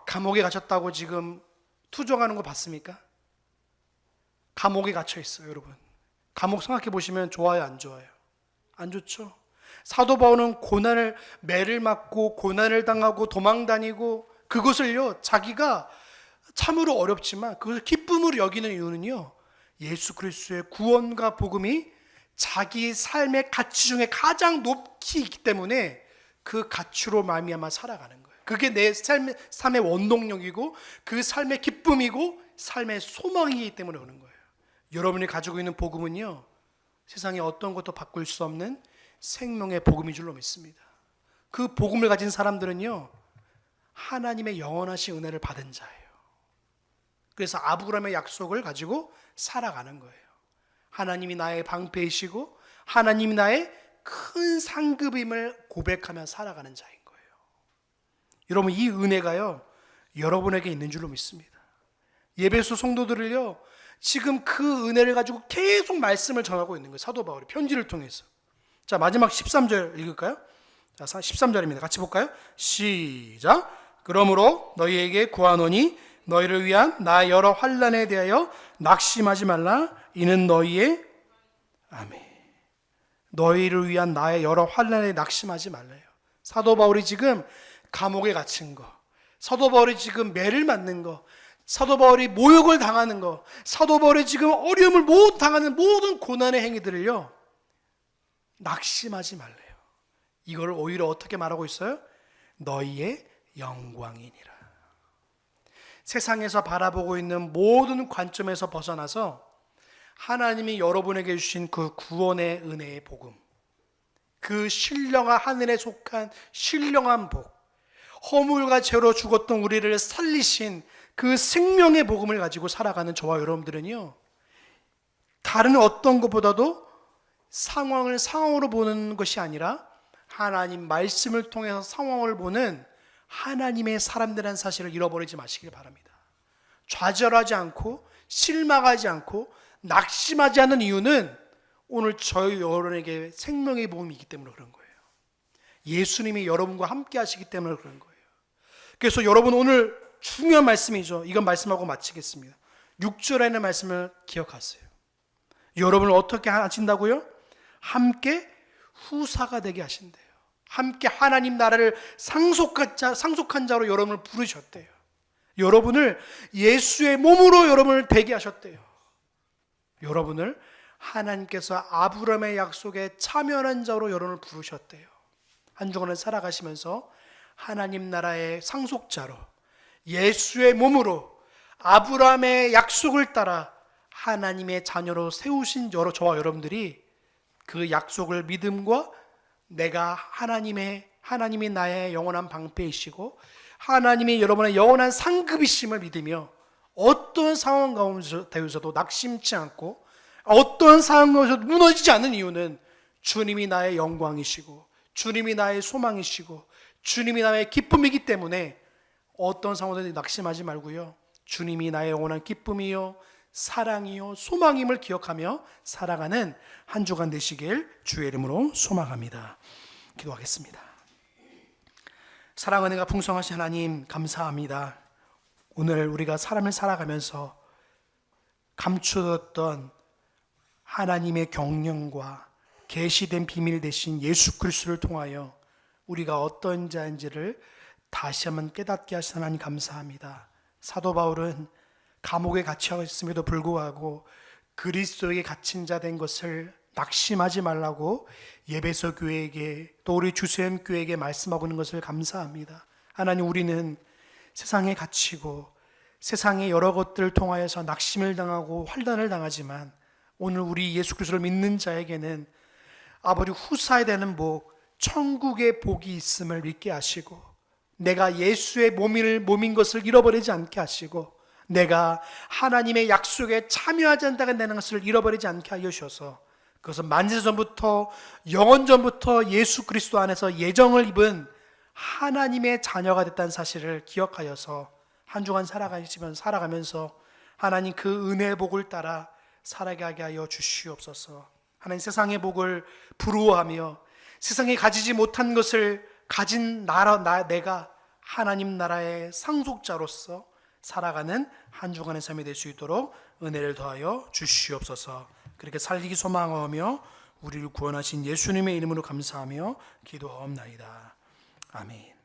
감옥에 갇혔다고 지금 투정하는 거 봤습니까? 감옥에 갇혀 있어요, 여러분. 감옥 생각해 보시면 좋아요, 안 좋아요? 안 좋죠? 사도 바울은 매를 맞고 고난을 당하고 도망다니고 그것을요, 자기가 참으로 어렵지만 그것을 기쁨으로 여기는 이유는요, 예수 그리스도의 구원과 복음이 자기 삶의 가치 중에 가장 높이 있기 때문에 그 가치로 말미암아 살아가는 거예요. 그게 내 삶의 원동력이고 그 삶의 기쁨이고 삶의 소망이기 때문에 오는 거예요. 여러분이 가지고 있는 복음은요, 세상에 어떤 것도 바꿀 수 없는 생명의 복음인 줄로 믿습니다. 그 복음을 가진 사람들은요, 하나님의 영원하신 은혜를 받은 자예요. 그래서 아브라함의 약속을 가지고 살아가는 거예요. 하나님이 나의 방패이시고 하나님이 나의 큰 상급임을 고백하며 살아가는 자인 거예요. 여러분, 이 은혜가요 여러분에게 있는 줄로 믿습니다. 예배소 성도들을요 지금 그 은혜를 가지고 계속 말씀을 전하고 있는 거예요. 사도 바울이 편지를 통해서. 자, 마지막 13절 읽을까요? 자, 13절입니다. 같이 볼까요? 시작. 그러므로 너희에게 구하노니 너희를 위한 나의 여러 환난에 대하여 낙심하지 말라. 이는 너희의 아멘. 너희를 위한 나의 여러 환난에 낙심하지 말래요. 사도 바울이 지금 감옥에 갇힌 거, 사도 바울이 지금 매를 맞는 거, 사도 바울이 모욕을 당하는 거, 사도 바울이 지금 어려움을 못 당하는 모든 고난의 행위들을요 낙심하지 말래요. 이걸 오히려 어떻게 말하고 있어요? 너희의 영광이니라. 세상에서 바라보고 있는 모든 관점에서 벗어나서 하나님이 여러분에게 주신 그 구원의 은혜의 복음, 그 신령한 하늘에 속한 신령한 복, 허물과 죄로 죽었던 우리를 살리신 그 생명의 복음을 가지고 살아가는 저와 여러분들은요 다른 어떤 것보다도 상황을 상황으로 보는 것이 아니라 하나님 말씀을 통해서 상황을 보는 하나님의 사람들이라는 사실을 잃어버리지 마시길 바랍니다. 좌절하지 않고 실망하지 않고 낙심하지 않는 이유는 오늘 저희 여러분에게 생명의 복음이 있기 때문에 그런 거예요. 예수님이 여러분과 함께 하시기 때문에 그런 거예요. 그래서 여러분 오늘 중요한 말씀이죠. 이건 말씀하고 마치겠습니다. 6절에 있는 말씀을 기억하세요. 여러분을 어떻게 하신다고요? 함께 후사가 되게 하신대요. 함께 하나님 나라를 상속한 자로 여러분을 부르셨대요. 여러분을 예수의 몸으로 여러분을 되게 하셨대요. 여러분을 하나님께서 아브라함의 약속에 참여한 자로 여러분을 부르셨대요. 한 주간을 살아가시면서 하나님 나라의 상속자로 예수의 몸으로 아브라함의 약속을 따라 하나님의 자녀로 세우신 저와 여러분들이 그 약속을 믿음과 내가 하나님이 나의 영원한 방패이시고 하나님이 여러분의 영원한 상급이심을 믿으며 어떤 상황 가운데서도 낙심치 않고 어떤 상황 가운데서 무너지지 않는 이유는 주님이 나의 영광이시고 주님이 나의 소망이시고 주님이 나의 기쁨이기 때문에 어떤 상황에도 낙심하지 말고요, 주님이 나의 영원한 기쁨이요 사랑이요 소망임을 기억하며 살아가는 한 주간 되시길 주의 이름으로 소망합니다. 기도하겠습니다. 사랑 은혜가 풍성하신 하나님 감사합니다. 오늘 우리가 삶을 살아가면서 감추었던 하나님의 경륜과 계시된 비밀 대신 예수 그리스도를 통하여 우리가 어떤 자인지를 다시 한번 깨닫게 하신 하나님 감사합니다. 사도 바울은 감옥에 갇혀 있음에도 불구하고 그리스도에게 갇힌 자 된 것을 낙심하지 말라고 예배소 교회에게 또 우리 주세임 교회에게 말씀하고 있는 것을 감사합니다. 하나님, 우리는 세상에 갇히고 세상의 여러 것들을 통하여서 낙심을 당하고 환난을 당하지만 오늘 우리 예수 그리스도를 믿는 자에게는 아버지 후사에 되는 복, 천국의 복이 있음을 믿게 하시고 내가 예수의 몸인 것을 잃어버리지 않게 하시고 내가 하나님의 약속에 참여하지 않는다는 것을 잃어버리지 않게 하여 주셔서 그것은 만세전부터 영원전부터 예수 그리스도 안에서 예정을 입은 하나님의 자녀가 됐다는 사실을 기억하여서 한 주간 살아가면서 하나님 그 은혜의 복을 따라 살아가게 하여 주시옵소서. 하나님, 세상의 복을 부러워하며 세상에 가지지 못한 것을 가진 내가 하나님 나라의 상속자로서 살아가는 한 주간의 삶이 될 수 있도록 은혜를 더하여 주시옵소서. 그렇게 살기기 소망하며 우리를 구원하신 예수님의 이름으로 감사하며 기도하옵나이다. 아멘.